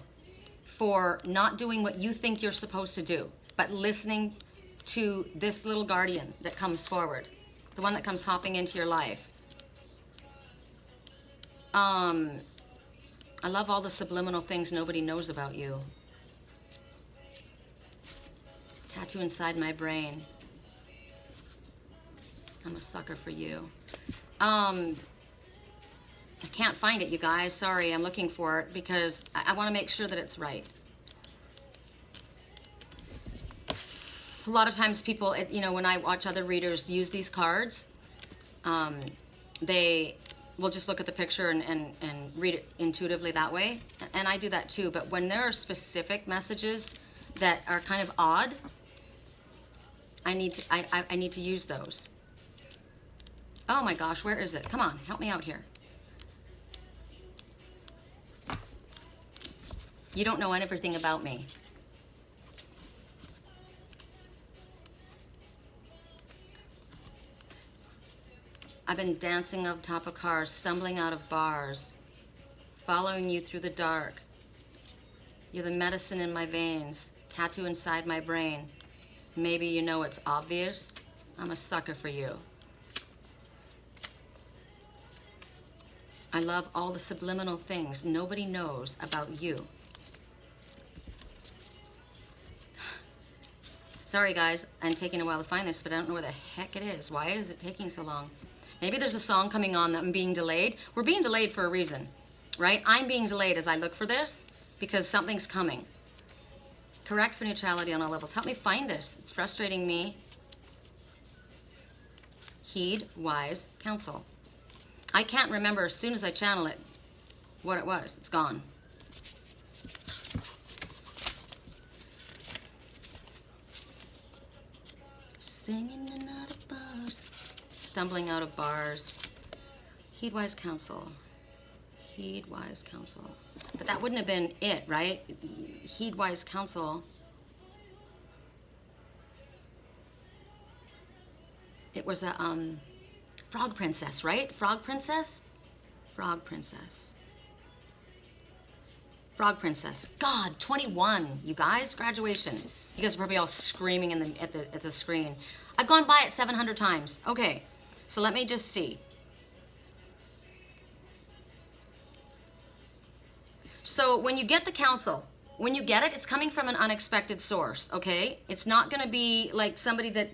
for not doing what you think you're supposed to do, but listening to this little guardian that comes forward, the one that comes hopping into your life. I love all the subliminal things nobody knows about you. Tattoo inside my brain. I'm a sucker for you. I can't find it, you guys. Sorry, I'm looking for it because I want to make sure that it's right. A lot of times people, you know, when I watch other readers use these cards, they will just look at the picture and read it intuitively that way. And I do that too. But when there are specific messages that are kind of odd, I need to use those. Oh my gosh, where is it? Come on, help me out here. You don't know everything about me. I've been dancing on top of cars, stumbling out of bars, following you through the dark. You're the medicine in my veins, tattoo inside my brain. Maybe you know it's obvious. I'm a sucker for you. I love all the subliminal things nobody knows about you. Sorry guys, I'm taking a while to find this, but I don't know where the heck it is. Why is it taking so long? Maybe there's a song coming on that I'm being delayed. We're being delayed for a reason, right? I'm being delayed as I look for this because something's coming. Correct for neutrality on all levels. Help me find this. It's frustrating me. Heed wise counsel. I can't remember as soon as I channel it what it was. It's gone. Singing in out of bars. Stumbling out of bars. Heed wise counsel. Heed wise counsel. But that wouldn't have been it, right? Heed wise counsel. It was a frog princess, right? Frog princess? Frog princess. Frog princess. God, 21, you guys, graduation. You guys are probably all screaming at the screen. I've gone by it 700 times. Okay, so let me just see. So when you get the counsel, when you get it, it's coming from an unexpected source, okay? It's not gonna be like somebody that,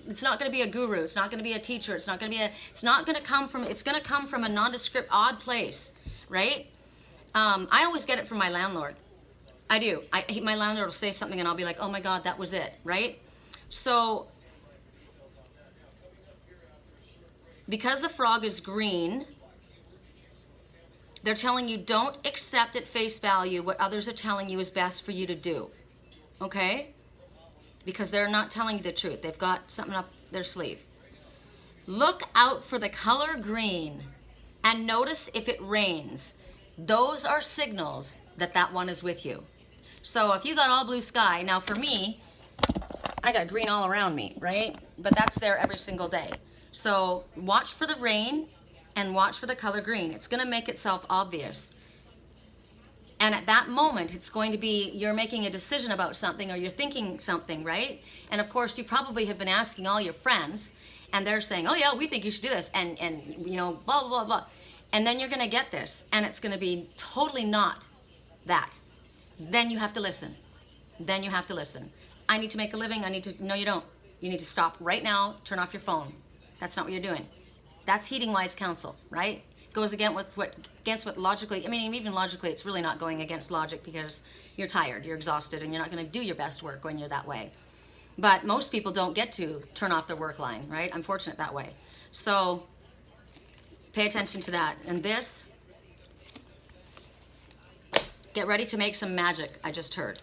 it's not gonna be a guru, it's not gonna be a teacher, it's not gonna come from a nondescript, odd place, right? I always get it from my landlord. I do. My landlord will say something and I'll be like, oh my God, that was it, right? So, because the frog is green, they're telling you don't accept at face value what others are telling you is best for you to do, okay? Because they're not telling you the truth. They've got something up their sleeve. Look out for the color green and notice if it rains. Those are signals that that one is with you. So if you got all blue sky, now for me, I got green all around me, right? But that's there every single day. So watch for the rain and watch for the color green. It's gonna make itself obvious. And at that moment, it's going to be, you're making a decision about something or you're thinking something, right? And of course, you probably have been asking all your friends and they're saying, oh yeah, we think you should do this. And you know, blah, blah, blah, blah. And then you're gonna get this and it's gonna be totally not that. Then you have to listen. Then you have to listen. I need to make a living. No, you don't. You need to stop right now, turn off your phone. That's not what you're doing. That's heeding wise counsel, right? Goes against what logically, I mean, even logically, it's really not going against logic because you're tired, you're exhausted, and you're not going to do your best work when you're that way. But most people don't get to turn off their work line, right? I'm fortunate that way. So pay attention to that. And this, get ready to make some magic, I just heard.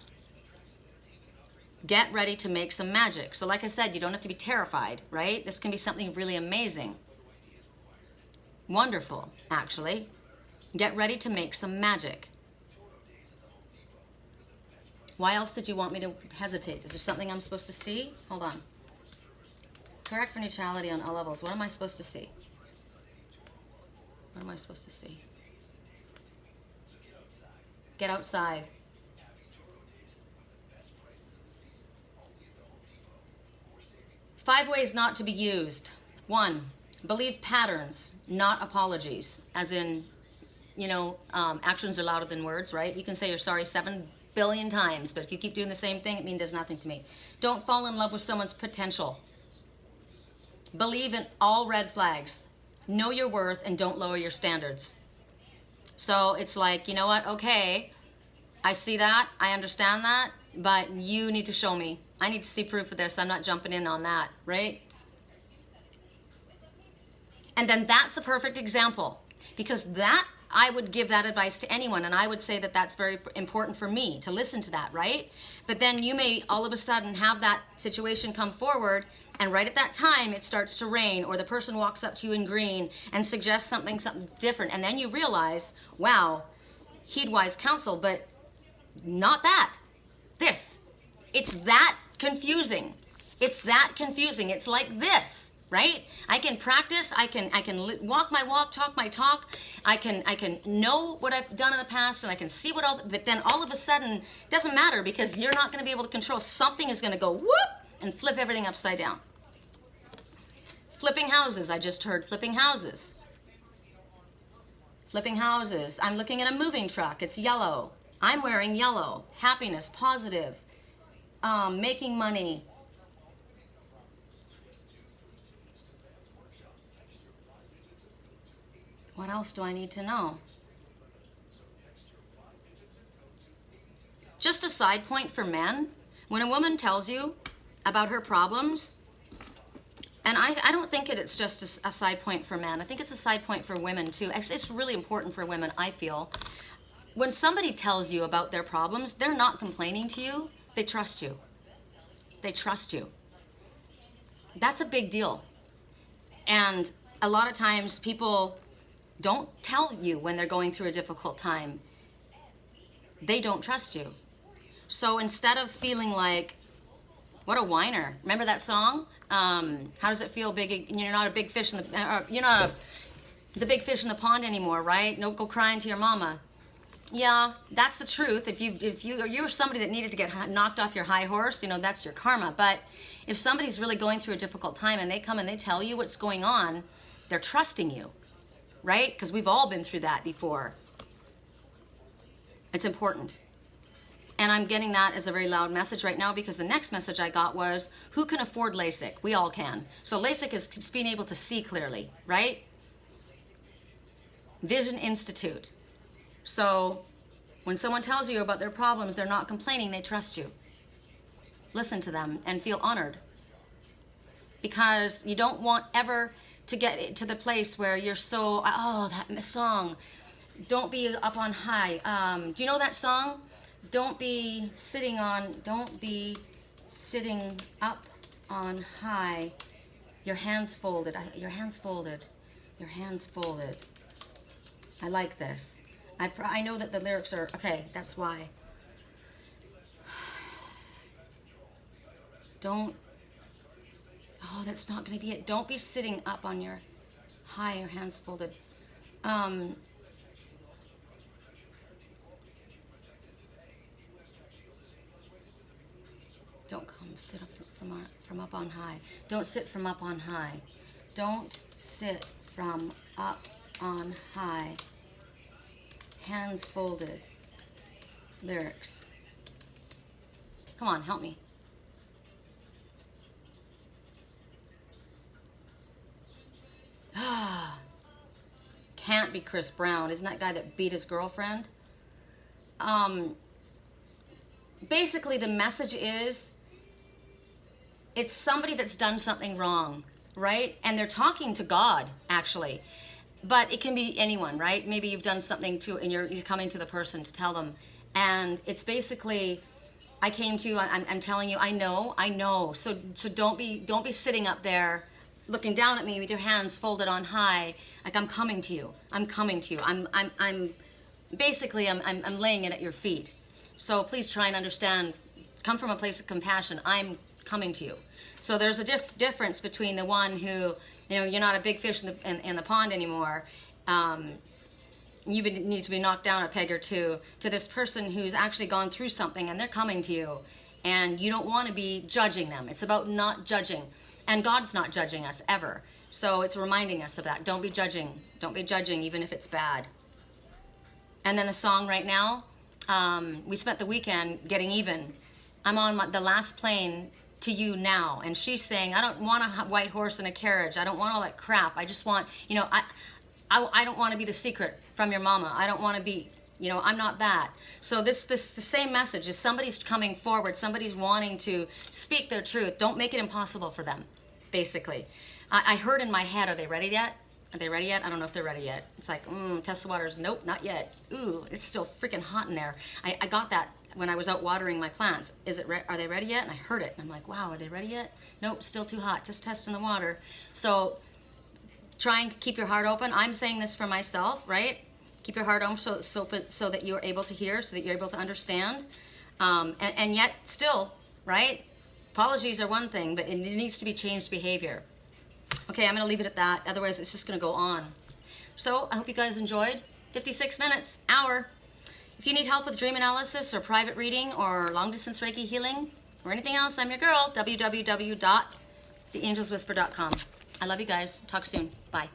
Get ready to make some magic. So like I said, you don't have to be terrified, right? This can be something really amazing. Wonderful, actually. Get ready to make some magic. Why else did you want me to hesitate? Is there something I'm supposed to see? Hold on. Correct for neutrality on all levels. What am I supposed to see? What am I supposed to see? Get outside. Five ways not to be used. 1, believe patterns, not apologies. As in, actions are louder than words, right? You can say you're sorry 7 billion times, but if you keep doing the same thing, it means does nothing to me. Don't fall in love with someone's potential. Believe in all red flags. Know your worth and don't lower your standards. So it's like, you know what? Okay, I see that. I understand that. But you need to show me. I need to see proof of this. I'm not jumping in on that, right? And then that's a perfect example. Because that, I would give that advice to anyone. And I would say that that's very important for me to listen to that, right? But then you may all of a sudden have that situation come forward, and right at that time it starts to rain, or the person walks up to you in green and suggests something different. And then you realize, wow, heed wise counsel, but not that. This. It's that confusing. It's that confusing. It's like this, right? I can practice. I can walk my walk, talk my talk. I can know what I've done in the past, and I can see but then all of a sudden, it doesn't matter, because you're not going to be able to control. Something is going to go whoop and flip everything upside down. Flipping houses. I just heard flipping houses. Flipping houses. I'm looking at a moving truck. It's yellow. I'm wearing yellow. Happiness, positive, making money. What else do I need to know? Just a side point for men. When a woman tells you about her problems, and I don't think it's just a side point for men. I think it's a side point for women too. Actually, it's really important for women, I feel. When somebody tells you about their problems, they're not complaining to you. They trust you. They trust you. That's a big deal. And a lot of times people don't tell you when they're going through a difficult time. They don't trust you. So instead of feeling like, what a whiner. Remember that song? How does it feel big? You're not a big fish in the, you're not the big fish in the pond anymore, right? Don't go crying to your mama. Yeah, that's the truth. If you're somebody that needed to get knocked off your high horse, that's your karma. But if somebody's really going through a difficult time and they come and they tell you what's going on, they're trusting you, right? Because we've all been through that before. It's important. And I'm getting that as a very loud message right now, because the next message I got was, who can afford LASIK? We all can. So LASIK is being able to see clearly, right? Vision Institute. So when someone tells you about their problems, they're not complaining, they trust you. Listen to them and feel honored. Because you don't want ever to get to the place where you're so, that song, don't be up on high. Do you know that song? Don't be sitting up on high, your hands folded, your hands folded. I like this. I know that the lyrics are, okay, that's why. That's not going to be it. Don't be sitting up on your high, your hands folded. Don't come sit up from up on high. Don't sit from up on high. Don't sit from up on high. Hands folded. Lyrics. Come on, help me. Can't be Chris Brown. Isn't that guy that beat his girlfriend? Basically, the message is, it's somebody that's done something wrong, right? And they're talking to God, actually. But it can be anyone, right? Maybe you've done something and you're coming to the person to tell them. And it's basically, I'm telling you, I know. So don't be sitting up there looking down at me with your hands folded on high, like I'm coming to you. I'm coming to you. I'm basically I'm laying it at your feet. So please try and understand. Come from a place of compassion. I'm coming to you. So there's a difference between the one who, you know, you're not a big fish in the pond anymore. You need to be knocked down a peg or two, to this person who's actually gone through something and they're coming to you, and you don't want to be judging them. It's about not judging, and God's not judging us ever. So it's reminding us of that. Don't be judging. Don't be judging, even if it's bad. And then the song right now, we spent the weekend getting even. I'm on the last plane to you now, and she's saying, I don't want a white horse and a carriage. I don't want all that crap. I just want, you know, I don't want to be the secret from your mama. I don't want to be, you know, I'm not that. So the same message is somebody's coming forward. Somebody's wanting to speak their truth. Don't make it impossible for them, basically. I heard in my head, are they ready yet? Are they ready yet? I don't know if they're ready yet. It's like, test the waters. Nope, not yet. Ooh, it's still freaking hot in there. I got that when I was out watering my plants. Are they ready yet? And I heard it. And I'm like, wow, are they ready yet? Nope, still too hot. Just testing the water. So try and keep your heart open. I'm saying this for myself, right? Keep your heart open so that you're able to hear, so that you're able to understand. And yet still, right? Apologies are one thing, but it needs to be changed behavior. Okay, I'm going to leave it at that. Otherwise, it's just going to go on. So I hope you guys enjoyed. 56 minutes, hour. If you need help with dream analysis or private reading or long-distance Reiki healing or anything else, I'm your girl, www.theangelswhisper.com. I love you guys. Talk soon. Bye.